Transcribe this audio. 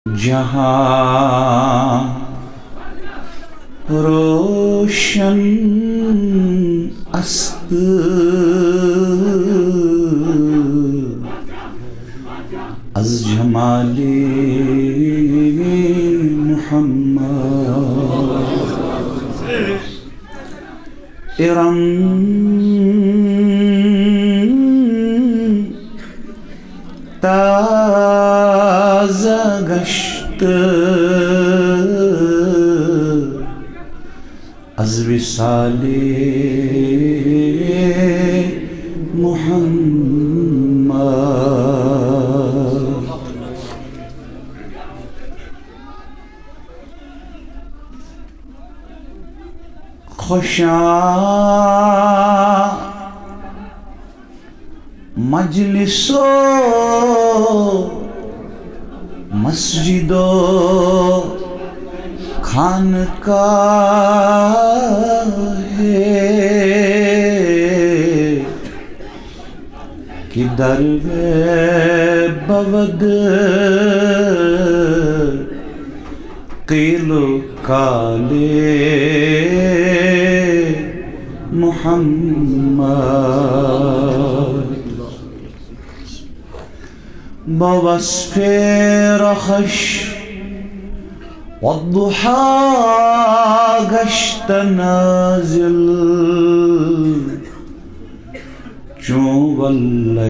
جہاں روشن است از جمال محمد ارم تازه گشت از وصال محمد خوشا مجلس و مسجد و خانقاہ ہے کہ در بود قیل و قال محمد بوصف رخش والضحى گشت نازل چون والليل